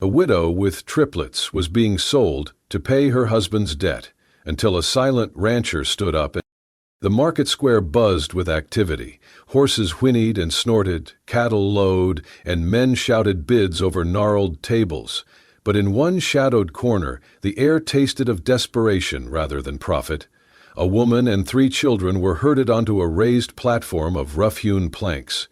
A widow with triplets was being sold to pay her husband's debt until a silent rancher stood up. The market square buzzed with activity. Horses whinnied and snorted, cattle lowed, and men shouted bids over gnarled tables. But in one shadowed corner, the air tasted of desperation rather than profit. A woman and 3 children were herded onto a raised platform of rough-hewn planks.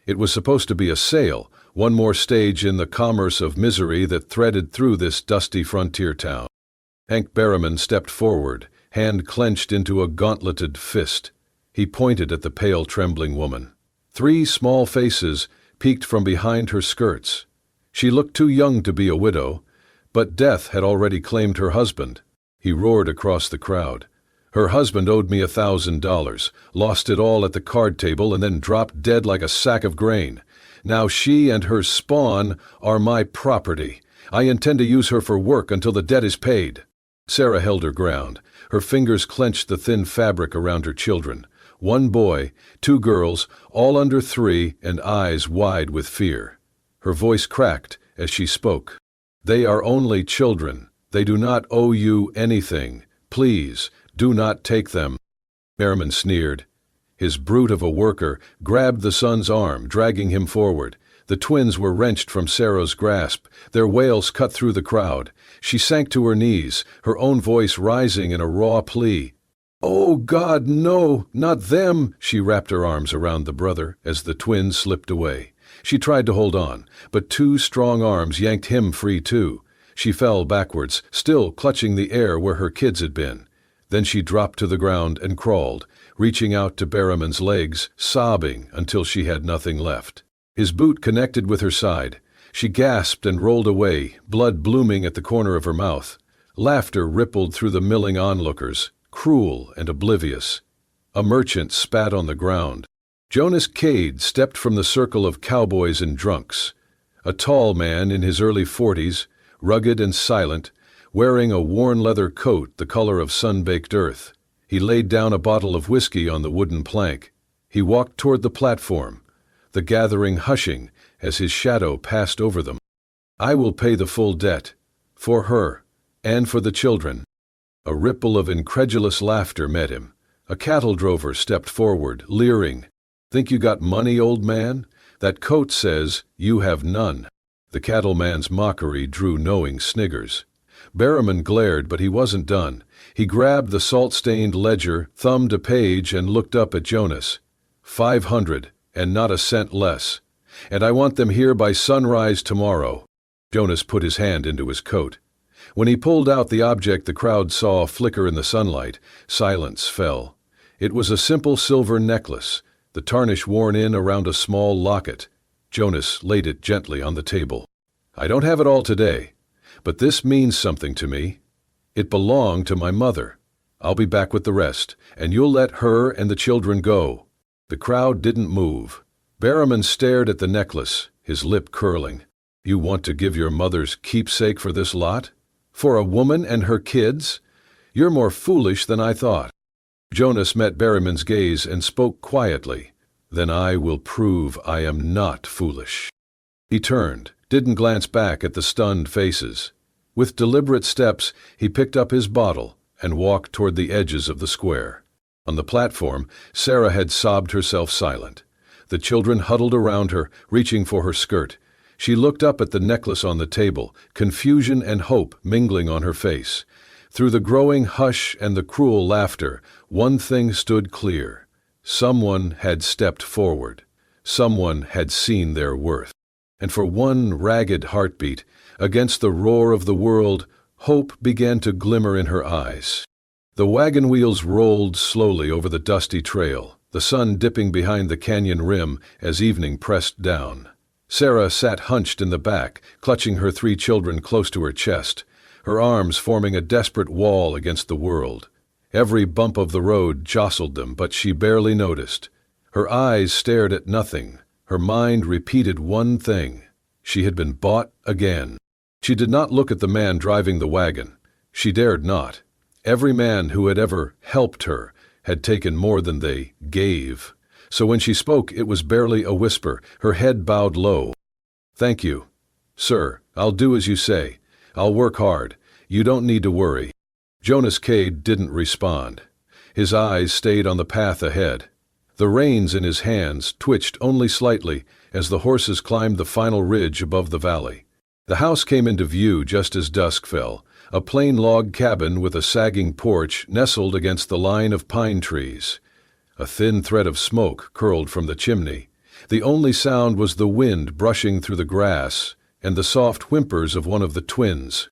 It was supposed to be a sale, one more stage in the commerce of misery that threaded through this dusty frontier town. Hank Berriman stepped forward, hand clenched into a gauntleted fist. He pointed at the pale, trembling woman. 3 small faces peeked from behind her skirts. She looked too young to be a widow, but death had already claimed her husband. He roared across the crowd. Her husband owed me $1,000, lost it all at the card table, and then dropped dead like a sack of grain. Now she and her spawn are my property. I intend to use her for work until the debt is paid. Sarah held her ground. Her fingers clenched the thin fabric around her children. 1 boy, 2 girls, all under 3, and eyes wide with fear. Her voice cracked as she spoke. They are only children. They do not owe you anything. Please, do not take them. Berriman sneered. His brute of a worker grabbed the son's arm, dragging him forward. The twins were wrenched from Sarah's grasp. Their wails cut through the crowd. She sank to her knees, her own voice rising in a raw plea. "Oh, God, no, not them!" She wrapped her arms around the brother as the twins slipped away. She tried to hold on, but 2 strong arms yanked him free too. She fell backwards, still clutching the air where her kids had been. Then she dropped to the ground and crawled, reaching out to Berriman's legs, sobbing until she had nothing left. His boot connected with her side. She gasped and rolled away, blood blooming at the corner of her mouth. Laughter rippled through the milling onlookers, cruel and oblivious. A merchant spat on the ground. Jonas Cade stepped from the circle of cowboys and drunks. A tall man in his early 40s, rugged and silent, wearing a worn leather coat the color of sun-baked earth. He laid down a bottle of whiskey on the wooden plank. He walked toward the platform, the gathering hushing as his shadow passed over them. "I will pay the full debt, for her, and for the children." A ripple of incredulous laughter met him. A cattle drover stepped forward, leering. "Think you got money, old man? That coat says you have none." The cattleman's mockery drew knowing sniggers. Berriman glared, but he wasn't done. He grabbed the salt-stained ledger, thumbed a page, and looked up at Jonas. 500, and not a cent less. And I want them here by sunrise tomorrow. Jonas put his hand into his coat. When he pulled out the object the crowd saw flicker in the sunlight, silence fell. It was a simple silver necklace, the tarnish worn in around a small locket. Jonas laid it gently on the table. "I don't have it all today, but this means something to me. It belonged to my mother. I'll be back with the rest, and you'll let her and the children go." The crowd didn't move. Berriman stared at the necklace, his lip curling. "You want to give your mother's keepsake for this lot? For a woman and her kids? You're more foolish than I thought." Jonas met Berriman's gaze and spoke quietly. "Then I will prove I am not foolish." He turned, didn't glance back at the stunned faces. With deliberate steps, he picked up his bottle and walked toward the edges of the square. On the platform, Sarah had sobbed herself silent. The children huddled around her, reaching for her skirt. She looked up at the necklace on the table, confusion and hope mingling on her face. Through the growing hush and the cruel laughter, one thing stood clear. Someone had stepped forward. Someone had seen their worth. And for one ragged heartbeat, against the roar of the world, hope began to glimmer in her eyes. The wagon wheels rolled slowly over the dusty trail, the sun dipping behind the canyon rim as evening pressed down. Sarah sat hunched in the back, clutching her 3 children close to her chest, her arms forming a desperate wall against the world. Every bump of the road jostled them, but she barely noticed. Her eyes stared at nothing. Her mind repeated one thing. She had been bought again. She did not look at the man driving the wagon. She dared not. Every man who had ever helped her had taken more than they gave. So when she spoke, it was barely a whisper, her head bowed low. "Thank you, sir," I'll do as you say. I'll work hard. You don't need to worry." Jonas Cade didn't respond. His eyes stayed on the path ahead. The reins in his hands twitched only slightly as the horses climbed the final ridge above the valley. The house came into view just as dusk fell, a plain log cabin with a sagging porch nestled against the line of pine trees. A thin thread of smoke curled from the chimney. The only sound was the wind brushing through the grass and the soft whimpers of one of the twins.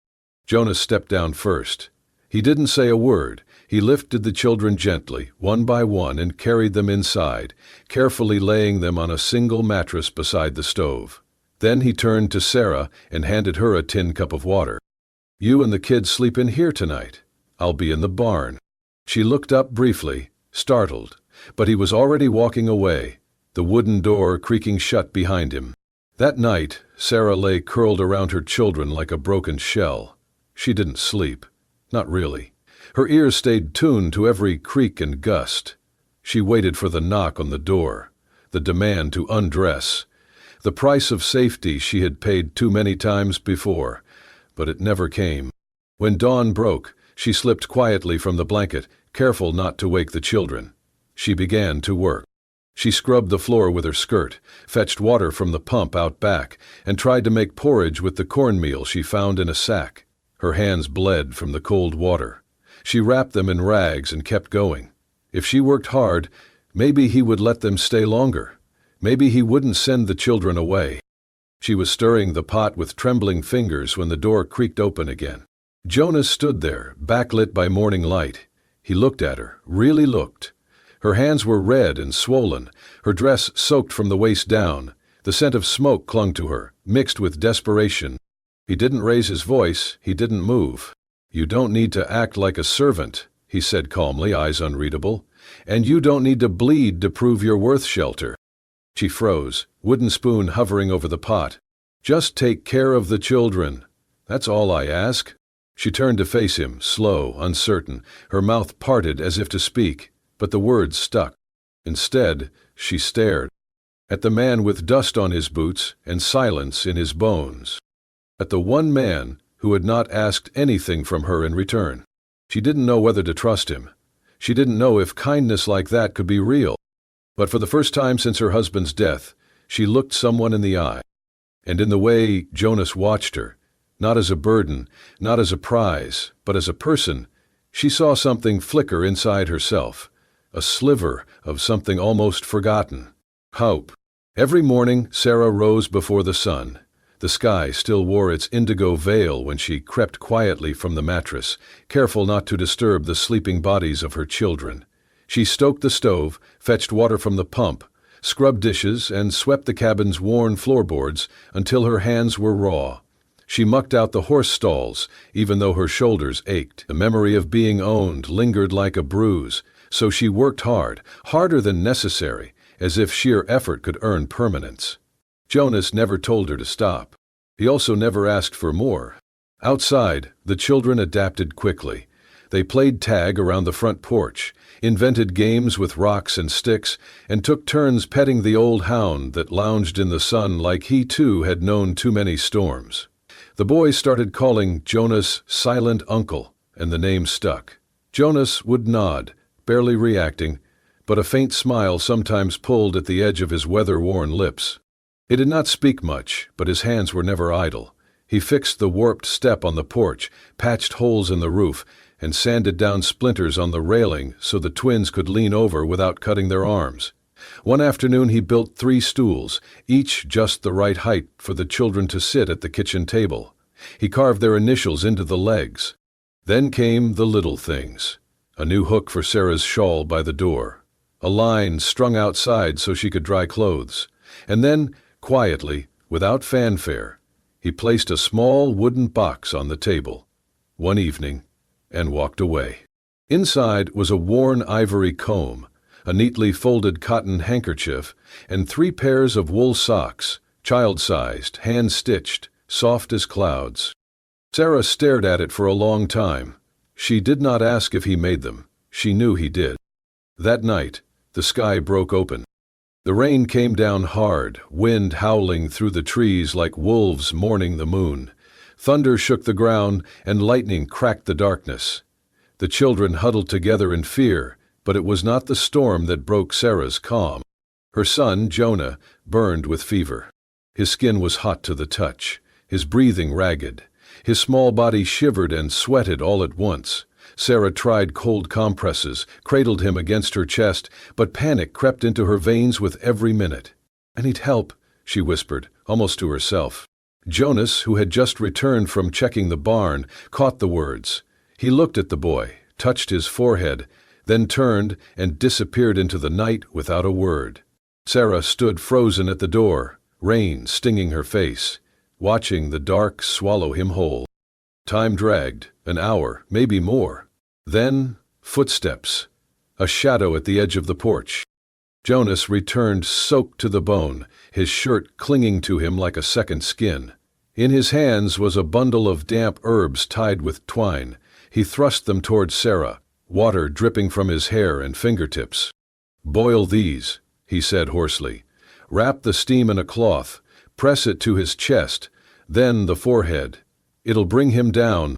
Jonas stepped down first. He didn't say a word. He lifted the children gently, one by one, and carried them inside, carefully laying them on a single mattress beside the stove. Then he turned to Sarah and handed her a tin cup of water. "You and the kids sleep in here tonight. I'll be in the barn." She looked up briefly, startled, but he was already walking away, the wooden door creaking shut behind him. That night, Sarah lay curled around her children like a broken shell. She didn't sleep. Not really. Her ears stayed tuned to every creak and gust. She waited for the knock on the door, the demand to undress, the price of safety she had paid too many times before, but it never came. When dawn broke, she slipped quietly from the blanket, careful not to wake the children. She began to work. She scrubbed the floor with her skirt, fetched water from the pump out back, and tried to make porridge with the cornmeal she found in a sack. Her hands bled from the cold water. She wrapped them in rags and kept going. If she worked hard, maybe he would let them stay longer. Maybe he wouldn't send the children away. She was stirring the pot with trembling fingers when the door creaked open again. Jonas stood there, backlit by morning light. He looked at her, really looked. Her hands were red and swollen, her dress soaked from the waist down. The scent of smoke clung to her, mixed with desperation. He didn't raise his voice, he didn't move. "You don't need to act like a servant," he said calmly, eyes unreadable. "And you don't need to bleed to prove your worth, Shelter." She froze, wooden spoon hovering over the pot. "Just take care of the children. That's all I ask." She turned to face him, slow, uncertain, her mouth parted as if to speak, but the words stuck. Instead, she stared at the man with dust on his boots and silence in his bones. At the one man who had not asked anything from her in return. She didn't know whether to trust him. She didn't know if kindness like that could be real. But for the first time since her husband's death, she looked someone in the eye. And in the way Jonas watched her, not as a burden, not as a prize, but as a person, she saw something flicker inside herself, a sliver of something almost forgotten. Hope. Every morning, Sarah rose before the sun. The sky still wore its indigo veil when she crept quietly from the mattress, careful not to disturb the sleeping bodies of her children. She stoked the stove, fetched water from the pump, scrubbed dishes, and swept the cabin's worn floorboards until her hands were raw. She mucked out the horse stalls, even though her shoulders ached. The memory of being owned lingered like a bruise, so she worked hard, harder than necessary, as if sheer effort could earn permanence. Jonas never told her to stop. He also never asked for more. Outside, the children adapted quickly. They played tag around the front porch, invented games with rocks and sticks, and took turns petting the old hound that lounged in the sun like he too had known too many storms. The boys started calling Jonas Silent Uncle, and the name stuck. Jonas would nod, barely reacting, but a faint smile sometimes pulled at the edge of his weather-worn lips. He did not speak much, but his hands were never idle. He fixed the warped step on the porch, patched holes in the roof, and sanded down splinters on the railing so the twins could lean over without cutting their arms. One afternoon he built 3 stools, each just the right height for the children to sit at the kitchen table. He carved their initials into the legs. Then came the little things. A new hook for Sarah's shawl by the door. A line strung outside so she could dry clothes. And then, quietly, without fanfare, he placed a small wooden box on the table, one evening, and walked away. Inside was a worn ivory comb, a neatly folded cotton handkerchief, and 3 pairs of wool socks, child-sized, hand-stitched, soft as clouds. Sarah stared at it for a long time. She did not ask if he made them. She knew he did. That night, the sky broke open. The rain came down hard, wind howling through the trees like wolves mourning the moon. Thunder shook the ground, and lightning cracked the darkness. The children huddled together in fear, but it was not the storm that broke Sarah's calm. Her son, Jonah, burned with fever. His skin was hot to the touch, his breathing ragged. His small body shivered and sweated all at once. Sarah tried cold compresses, cradled him against her chest, but panic crept into her veins with every minute. "I need help," she whispered, almost to herself. Jonas, who had just returned from checking the barn, caught the words. He looked at the boy, touched his forehead, then turned and disappeared into the night without a word. Sarah stood frozen at the door, rain stinging her face, watching the dark swallow him whole. Time dragged, an hour, maybe more. Then, footsteps, a shadow at the edge of the porch. Jonas returned soaked to the bone, his shirt clinging to him like a second skin. In his hands was a bundle of damp herbs tied with twine. He thrust them toward Sarah, water dripping from his hair and fingertips. "Boil these," he said hoarsely. "Wrap the steam in a cloth, press it to his chest, then the forehead. It'll bring him down."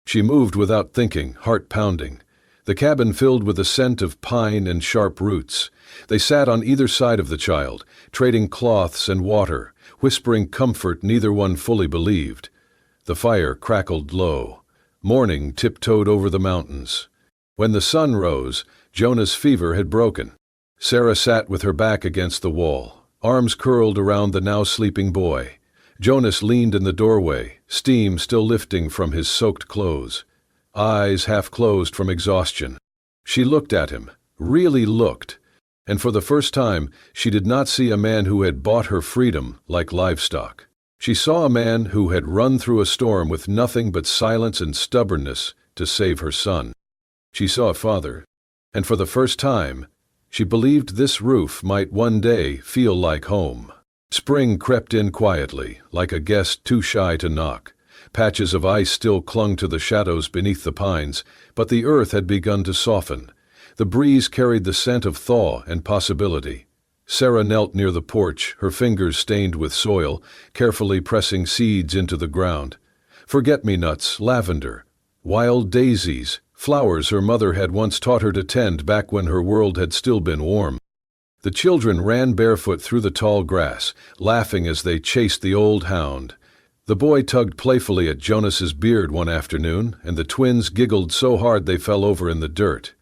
She moved without thinking, heart pounding. The cabin filled with the scent of pine and sharp roots. They sat on either side of the child, trading cloths and water, whispering comfort neither one fully believed. The fire crackled low. Morning tiptoed over the mountains. When the sun rose, Jonah's fever had broken. Sarah sat with her back against the wall, arms curled around the now sleeping boy. Jonas leaned in the doorway, steam still lifting from his soaked clothes, eyes half closed from exhaustion. She looked at him, really looked, and for the first time she did not see a man who had bought her freedom like livestock. She saw a man who had run through a storm with nothing but silence and stubbornness to save her son. She saw a father, and for the first time, she believed this roof might one day feel like home. Spring crept in quietly, like a guest too shy to knock. Patches of ice still clung to the shadows beneath the pines, but the earth had begun to soften. The breeze carried the scent of thaw and possibility. Sarah knelt near the porch, her fingers stained with soil, carefully pressing seeds into the ground. Forget-me-nuts, lavender, wild daisies, flowers her mother had once taught her to tend back when her world had still been warm. The children ran barefoot through the tall grass, laughing as they chased the old hound. The boy tugged playfully at Jonas's beard one afternoon, and the twins giggled so hard they fell over in the dirt.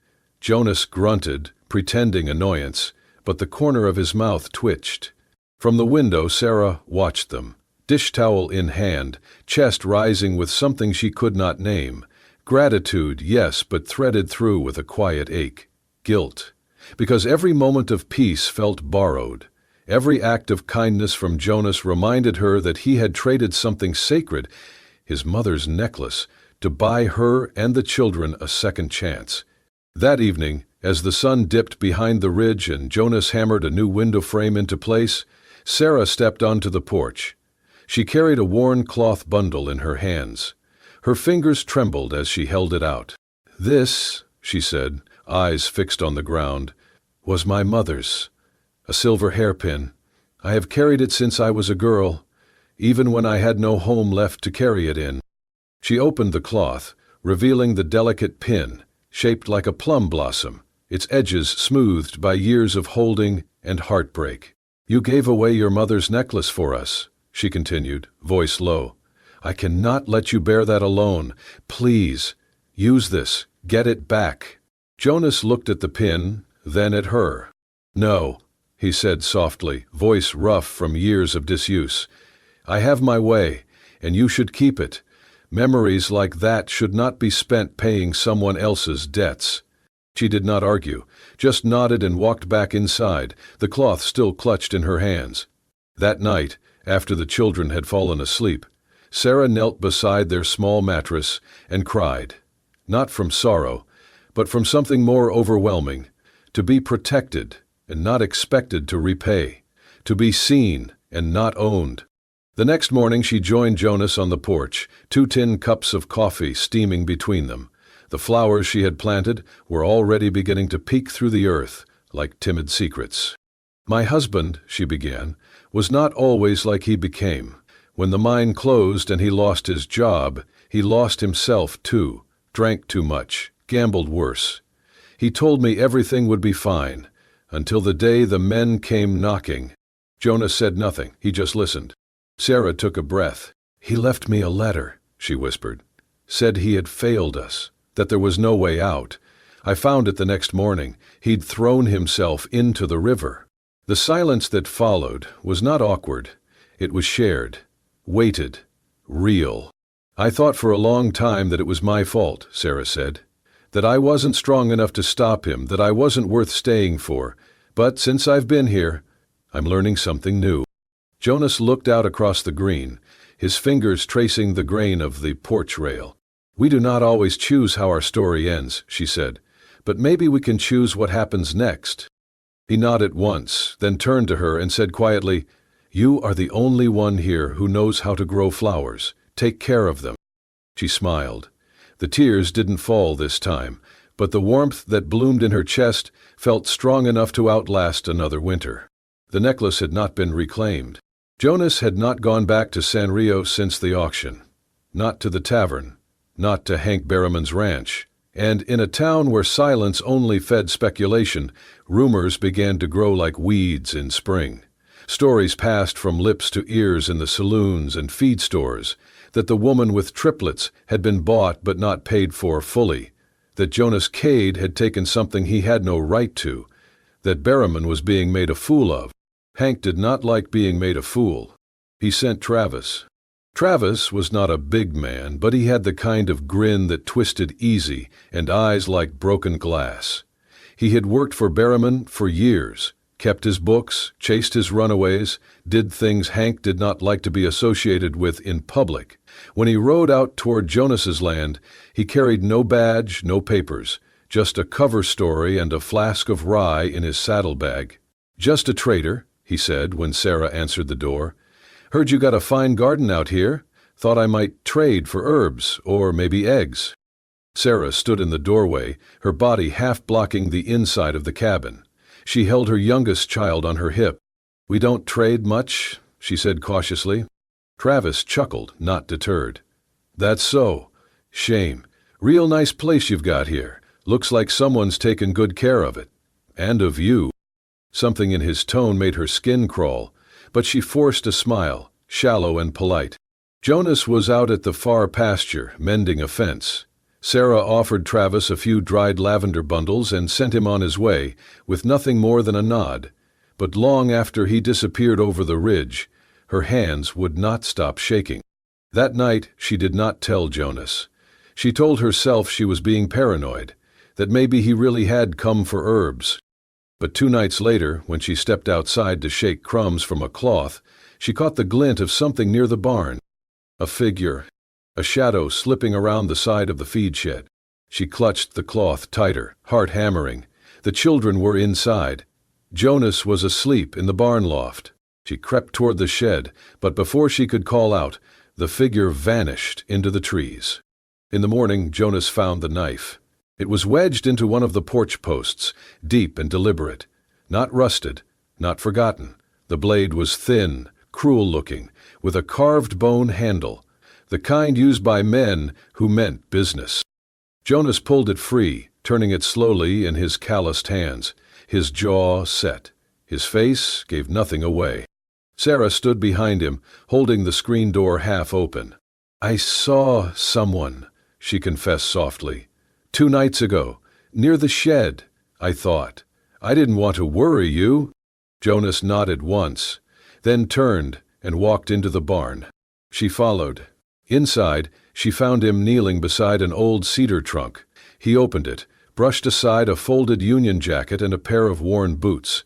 Jonas grunted, pretending annoyance, but the corner of his mouth twitched. From the window Sarah watched them, dish towel in hand, chest rising with something she could not name. Gratitude, yes, but threaded through with a quiet ache. Guilt. Because every moment of peace felt borrowed. Every act of kindness from Jonas reminded her that he had traded something sacred, his mother's necklace, to buy her and the children a second chance. That evening, as the sun dipped behind the ridge and Jonas hammered a new window frame into place, Sarah stepped onto the porch. She carried a worn cloth bundle in her hands. Her fingers trembled as she held it out. "This," she said, eyes fixed on the ground, "was my mother's. A silver hairpin. I have carried it since I was a girl, even when I had no home left to carry it in." She opened the cloth, revealing the delicate pin, shaped like a plum blossom, its edges smoothed by years of holding and heartbreak. "You gave away your mother's necklace for us," she continued, voice low. "I cannot let you bear that alone. Please, use this. Get it back." Jonas looked at the pin, then at her. "No," he said softly, voice rough from years of disuse. "I have my way, and you should keep it. Memories like that should not be spent paying someone else's debts." She did not argue, just nodded and walked back inside, the cloth still clutched in her hands. That night, after the children had fallen asleep, Sarah knelt beside their small mattress and cried, not from sorrow, but from something more overwhelming, to be protected and not expected to repay, to be seen and not owned. The next morning she joined Jonas on the porch, 2 tin cups of coffee steaming between them. The flowers she had planted were already beginning to peek through the earth like timid secrets. "My husband," she began, "was not always like he became. When the mine closed and he lost his job, he lost himself too, drank too much, gambled worse. He told me everything would be fine, until the day the men came knocking. Jonas said nothing, he just listened. Sarah took a breath. He left me a letter, she whispered. Said he had failed us, that there was no way out. I found it the next morning. He'd thrown himself into the river. The silence that followed was not awkward. It was shared, weighted, real. I thought for a long time that it was my fault, Sarah said. That I wasn't strong enough to stop him, that I wasn't worth staying for. But since I've been here, I'm learning something new. Jonas looked out across the green, his fingers tracing the grain of the porch rail. We do not always choose how our story ends, she said, but maybe we can choose what happens next. He nodded once, then turned to her and said quietly, You are the only one here who knows how to grow flowers. Take care of them. She smiled. The tears didn't fall this time, but the warmth that bloomed in her chest felt strong enough to outlast another winter. The necklace had not been reclaimed. Jonas had not gone back to San Rio since the auction. Not to the tavern. Not to Hank Berriman's ranch. And in a town where silence only fed speculation, rumors began to grow like weeds in spring. Stories passed from lips to ears in the saloons and feed stores, that the woman with triplets had been bought but not paid for fully, that Jonas Cade had taken something he had no right to, that Berriman was being made a fool of. Hank did not like being made a fool. He sent Travis. Travis was not a big man, but he had the kind of grin that twisted easy and eyes like broken glass. He had worked for Berriman for years, kept his books, chased his runaways, did things Hank did not like to be associated with in public. When he rode out toward Jonas's land, he carried no badge, no papers, just a cover story and a flask of rye in his saddlebag. Just a trader, he said when Sarah answered the door. Heard you got a fine garden out here. Thought I might trade for herbs, or maybe eggs. Sarah stood in the doorway, her body half blocking the inside of the cabin. She held her youngest child on her hip. We don't trade much, she said cautiously. Travis chuckled, not deterred. That's so. Shame. Real nice place you've got here. Looks like someone's taken good care of it. And of you. Something in his tone made her skin crawl, but she forced a smile, shallow and polite. Jonas was out at the far pasture, mending a fence. Sarah offered Travis a few dried lavender bundles and sent him on his way, with nothing more than a nod. But long after he disappeared over the ridge, her hands would not stop shaking. That night she did not tell Jonas. She told herself she was being paranoid, that maybe he really had come for herbs. But 2 nights later, when she stepped outside to shake crumbs from a cloth, she caught the glint of something near the barn. A figure, a shadow slipping around the side of the feed shed. She clutched the cloth tighter, heart hammering. The children were inside. Jonas was asleep in the barn loft. She crept toward the shed, but before she could call out, the figure vanished into the trees. In the morning, Jonas found the knife. It was wedged into one of the porch posts, deep and deliberate. Not rusted, not forgotten. The blade was thin, cruel-looking, with a carved bone handle, the kind used by men who meant business. Jonas pulled it free, turning it slowly in his calloused hands, his jaw set. His face gave nothing away. Sarah stood behind him, holding the screen door half open. I saw someone, she confessed softly. 2 nights ago, near the shed, I thought. I didn't want to worry you. Jonas nodded once, then turned and walked into the barn. She followed. Inside, she found him kneeling beside an old cedar trunk. He opened it, brushed aside a folded Union jacket and a pair of worn boots.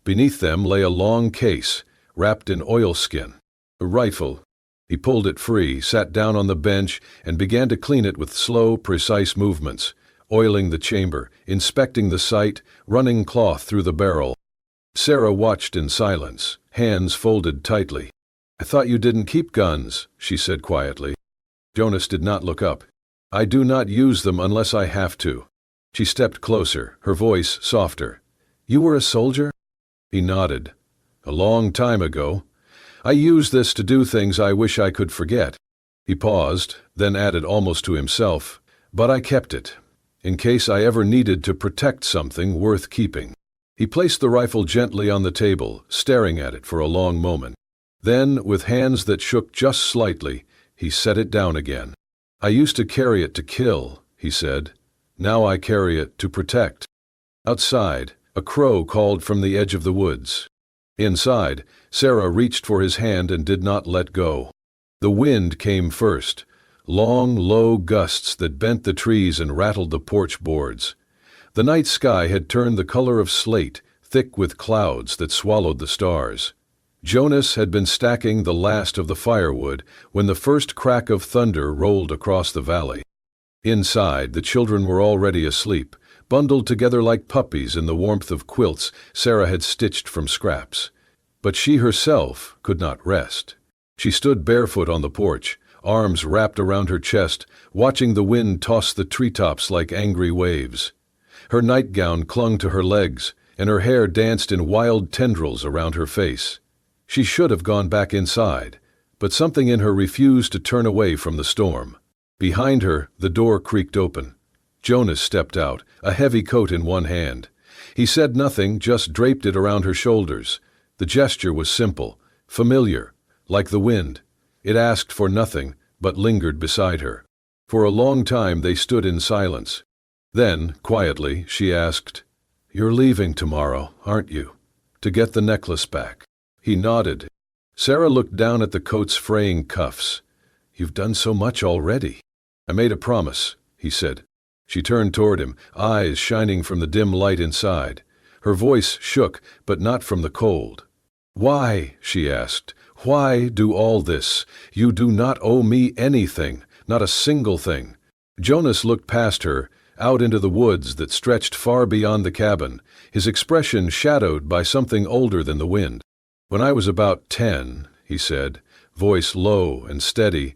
Beneath them lay a long case, wrapped in oilskin. A rifle. He pulled it free, sat down on the bench, and began to clean it with slow, precise movements, oiling the chamber, inspecting the sight, running cloth through the barrel. Sarah watched in silence, hands folded tightly. I thought you didn't keep guns, she said quietly. Jonas did not look up. I do not use them unless I have to. She stepped closer, her voice softer. You were a soldier? He nodded. A long time ago. I use this to do things I wish I could forget." He paused, then added almost to himself, "But I kept it, in case I ever needed to protect something worth keeping." He placed the rifle gently on the table, staring at it for a long moment. Then, with hands that shook just slightly, he set it down again. "I used to carry it to kill," he said. "Now I carry it to protect." Outside, a crow called from the edge of the woods. Inside, Sarah reached for his hand and did not let go. The wind came first, long, low gusts that bent the trees and rattled the porch boards. The night sky had turned the color of slate, thick with clouds that swallowed the stars. Jonas had been stacking the last of the firewood when the first crack of thunder rolled across the valley. Inside, the children were already asleep, bundled together like puppies in the warmth of quilts Sarah had stitched from scraps. But she herself could not rest. She stood barefoot on the porch, arms wrapped around her chest, watching the wind toss the treetops like angry waves. Her nightgown clung to her legs, and her hair danced in wild tendrils around her face. She should have gone back inside, but something in her refused to turn away from the storm. Behind her, the door creaked open. Jonas stepped out, a heavy coat in one hand. He said nothing, just draped it around her shoulders. The gesture was simple, familiar, like the wind. It asked for nothing, but lingered beside her. For a long time they stood in silence. Then, quietly, she asked, "You're leaving tomorrow, aren't you? To get the necklace back?" He nodded. Sarah looked down at the coat's fraying cuffs. "You've done so much already." "I made a promise," he said. She turned toward him, eyes shining from the dim light inside. Her voice shook, but not from the cold. "Why?" she asked. "Why do all this? You do not owe me anything, not a single thing." Jonas looked past her, out into the woods that stretched far beyond the cabin, his expression shadowed by something older than the wind. "When I was about 10, he said, voice low and steady,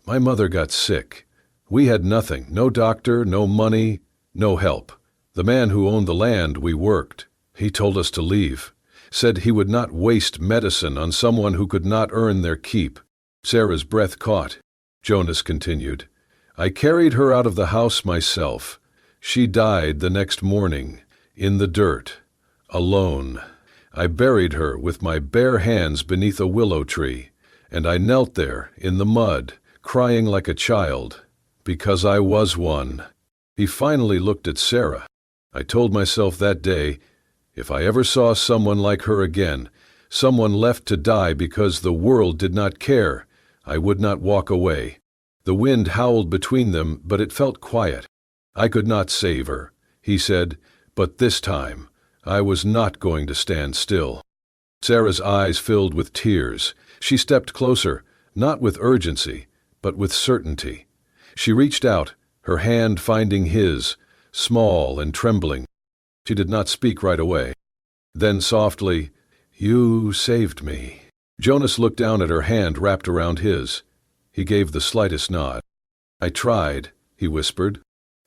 "my mother got sick. We had nothing, no doctor, no money, no help. The man who owned the land we worked, he told us to leave, said he would not waste medicine on someone who could not earn their keep." Sarah's breath caught. Jonas continued, "I carried her out of the house myself. She died the next morning, in the dirt, alone. I buried her with my bare hands beneath a willow tree, and I knelt there in the mud, crying like a child, because I was one." He finally looked at Sarah. "I told myself that day, if I ever saw someone like her again, someone left to die because the world did not care, I would not walk away." The wind howled between them, but it felt quiet. "I could not save her," he said, "but this time I was not going to stand still." Sarah's eyes filled with tears. She stepped closer, not with urgency, but with certainty. She reached out, her hand finding his, small and trembling. She did not speak right away. Then softly, "You saved me." Jonas looked down at her hand wrapped around his. He gave the slightest nod. "I tried," he whispered.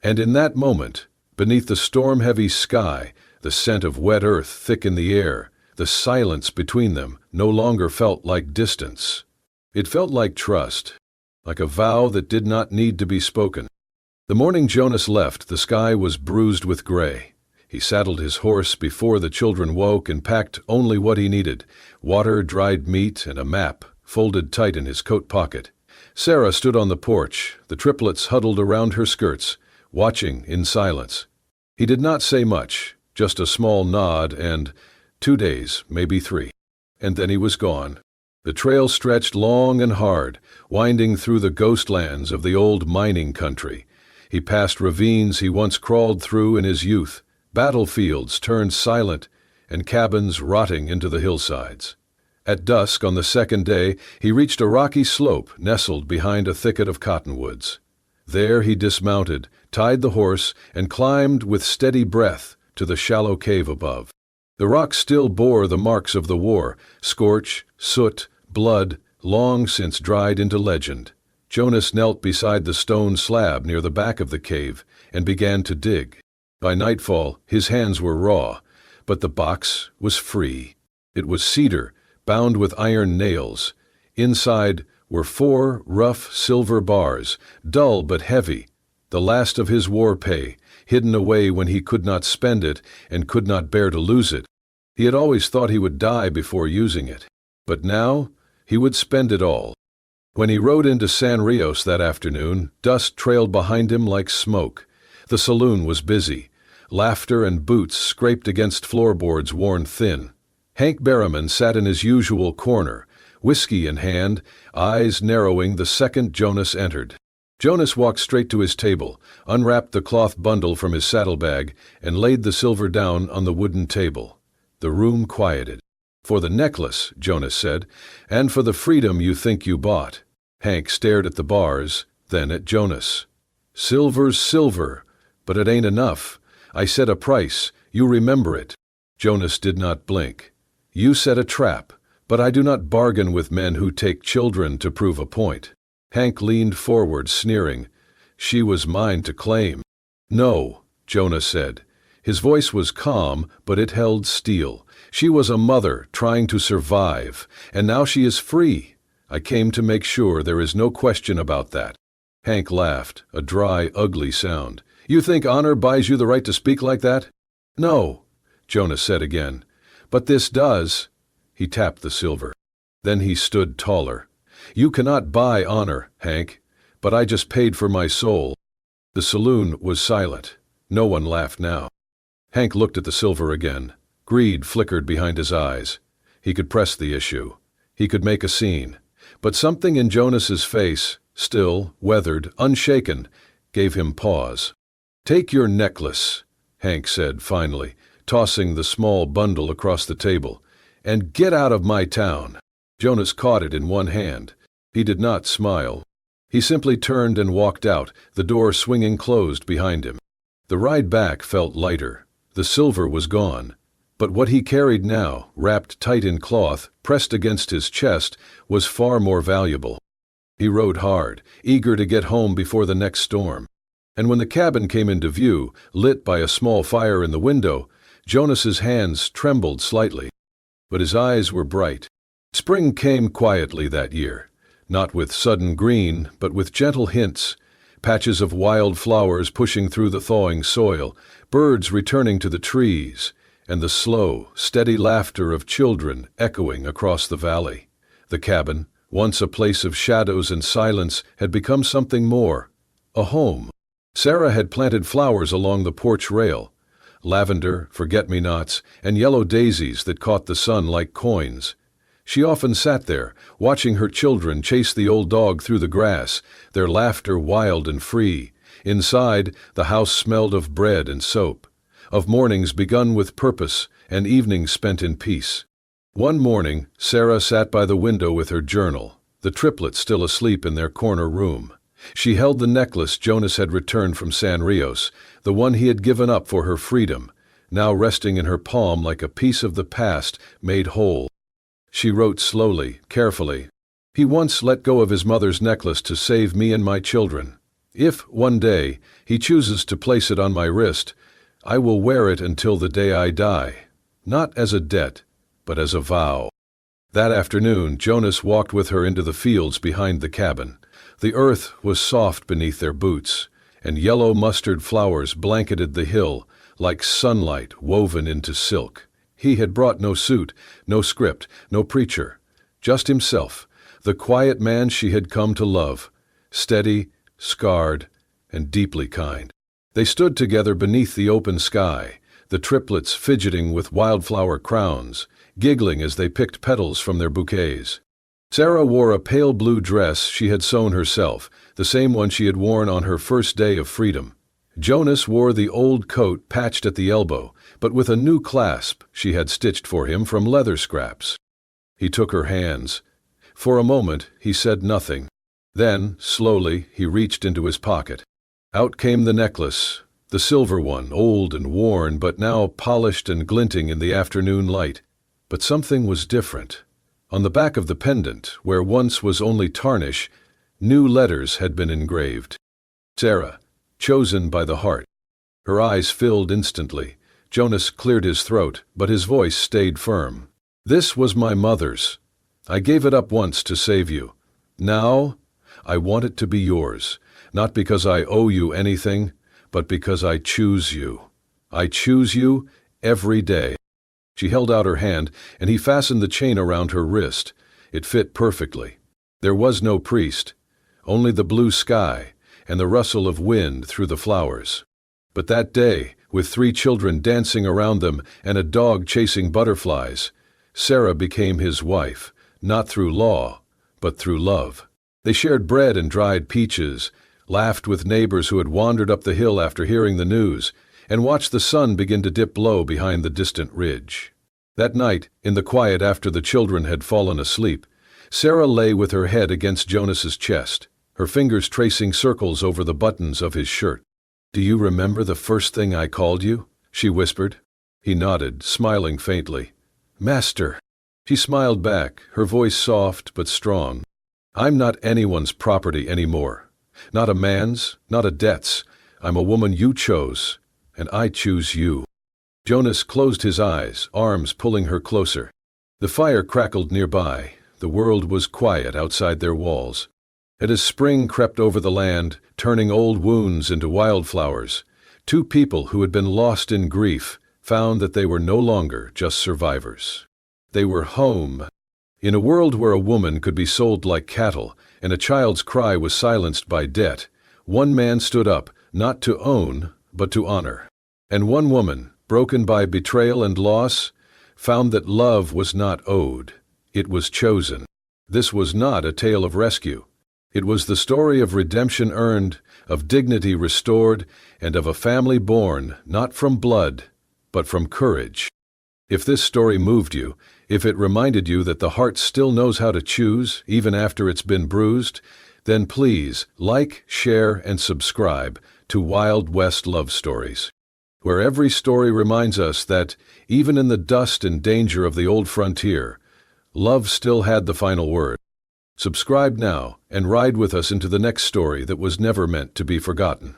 And in that moment, beneath the storm-heavy sky, the scent of wet earth thick in the air, the silence between them no longer felt like distance. It felt like trust, like a vow that did not need to be spoken. The morning Jonas left, the sky was bruised with gray. He saddled his horse before the children woke and packed only what he needed, water, dried meat, and a map, folded tight in his coat pocket. Sarah stood on the porch, the triplets huddled around her skirts, watching in silence. He did not say much, just a small nod and 2 days, maybe 3. And then he was gone. The trail stretched long and hard, winding through the ghostlands of the old mining country. He passed ravines he once crawled through in his youth, battlefields turned silent, and cabins rotting into the hillsides. At dusk on the second day, he reached a rocky slope nestled behind a thicket of cottonwoods. There he dismounted, tied the horse, and climbed with steady breath to the shallow cave above. The rock still bore the marks of the war, scorch, soot, blood, long since dried into legend. Jonas knelt beside the stone slab near the back of the cave and began to dig. By nightfall, his hands were raw, but the box was free. It was cedar, bound with iron nails. Inside were 4 rough silver bars, dull but heavy, the last of his war pay, hidden away when he could not spend it and could not bear to lose it. He had always thought he would die before using it, but now he would spend it all. When he rode into San Rios that afternoon, dust trailed behind him like smoke. The saloon was busy. Laughter and boots scraped against floorboards worn thin. Hank Berriman sat in his usual corner, whiskey in hand, eyes narrowing the second Jonas entered. Jonas walked straight to his table, unwrapped the cloth bundle from his saddlebag, and laid the silver down on the wooden table. The room quieted. "For the necklace," Jonas said, "and for the freedom you think you bought." Hank stared at the bars, then at Jonas. "Silver's silver, but it ain't enough. I set a price, you remember it." Jonas did not blink. "You set a trap, but I do not bargain with men who take children to prove a point." Hank leaned forward, sneering. "She was mine to claim." "No," Jonas said. His voice was calm, but it held steel. "She was a mother trying to survive, and now she is free. I came to make sure there is no question about that." Hank laughed, a dry, ugly sound. "You think honor buys you the right to speak like that?" "No," Jonas said again. "But this does." He tapped the silver. Then he stood taller. "You cannot buy honor, Hank, but I just paid for my soul." The saloon was silent. No one laughed now. Hank looked at the silver again. Greed flickered behind his eyes. He could press the issue. He could make a scene. But something in Jonas's face, still, weathered, unshaken, gave him pause. "Take your necklace," Hank said finally, tossing the small bundle across the table, "and get out of my town." Jonas caught it in one hand. He did not smile. He simply turned and walked out, the door swinging closed behind him. The ride back felt lighter. The silver was gone. But what he carried now, wrapped tight in cloth, pressed against his chest, was far more valuable. He rode hard, eager to get home before the next storm. And when the cabin came into view, lit by a small fire in the window, Jonas's hands trembled slightly. But his eyes were bright. Spring came quietly that year, not with sudden green, but with gentle hints, patches of wild flowers pushing through the thawing soil, birds returning to the trees, and the slow, steady laughter of children echoing across the valley. The cabin, once a place of shadows and silence, had become something more, a home. Sarah had planted flowers along the porch rail, lavender, forget-me-nots, and yellow daisies that caught the sun like coins. She often sat there, watching her children chase the old dog through the grass, their laughter wild and free. Inside, the house smelled of bread and soap, of mornings begun with purpose and evenings spent in peace. One morning, Sarah sat by the window with her journal, the triplets still asleep in their corner room. She held the necklace Jonas had returned from San Rios, the one he had given up for her freedom, now resting in her palm like a piece of the past made whole. She wrote slowly, carefully. "He once let go of his mother's necklace to save me and my children. If, one day, he chooses to place it on my wrist, I will wear it until the day I die, not as a debt, but as a vow." That afternoon, Jonas walked with her into the fields behind the cabin. The earth was soft beneath their boots, and yellow mustard flowers blanketed the hill like sunlight woven into silk. He had brought no suit, no script, no preacher, just himself, the quiet man she had come to love, steady, scarred, and deeply kind. They stood together beneath the open sky, the triplets fidgeting with wildflower crowns, giggling as they picked petals from their bouquets. Sarah wore a pale blue dress she had sewn herself, the same one she had worn on her first day of freedom. Jonas wore the old coat patched at the elbow, but with a new clasp she had stitched for him from leather scraps. He took her hands. For a moment he said nothing. Then, slowly, he reached into his pocket. Out came the necklace, the silver one, old and worn, but now polished and glinting in the afternoon light. But something was different. On the back of the pendant, where once was only tarnish, new letters had been engraved. Sarah, chosen by the heart. Her eyes filled instantly. Jonas cleared his throat, but his voice stayed firm. This was my mother's. I gave it up once to save you. Now, I want it to be yours, not because I owe you anything, but because I choose you. I choose you every day." She held out her hand, and he fastened the chain around her wrist. It fit perfectly. There was no priest, only the blue sky and the rustle of wind through the flowers. But that day, with 3 children dancing around them and a dog chasing butterflies, Sarah became his wife, not through law, but through love. They shared bread and dried peaches, laughed with neighbors who had wandered up the hill after hearing the news, and watched the sun begin to dip low behind the distant ridge. That night, in the quiet after the children had fallen asleep, Sarah lay with her head against Jonas's chest, her fingers tracing circles over the buttons of his shirt. "Do you remember the first thing I called you?" she whispered. He nodded, smiling faintly. "Master." She smiled back, her voice soft but strong. "I'm not anyone's property anymore. Not a man's, not a debt's. I'm a woman you chose, and I choose you." Jonas closed his eyes, arms pulling her closer. The fire crackled nearby. The world was quiet outside their walls. And as spring crept over the land, turning old wounds into wildflowers, 2 people who had been lost in grief found that they were no longer just survivors. They were home. In a world where a woman could be sold like cattle and a child's cry was silenced by debt, one man stood up, not to own, but to honor. And one woman, broken by betrayal and loss, found that love was not owed, it was chosen. This was not a tale of rescue. It was the story of redemption earned, of dignity restored, and of a family born not from blood, but from courage. If this story moved you, if it reminded you that the heart still knows how to choose, even after it's been bruised, then please like, share, and subscribe to Wild West Love Stories, where every story reminds us that, even in the dust and danger of the old frontier, love still had the final word. Subscribe now and ride with us into the next story that was never meant to be forgotten.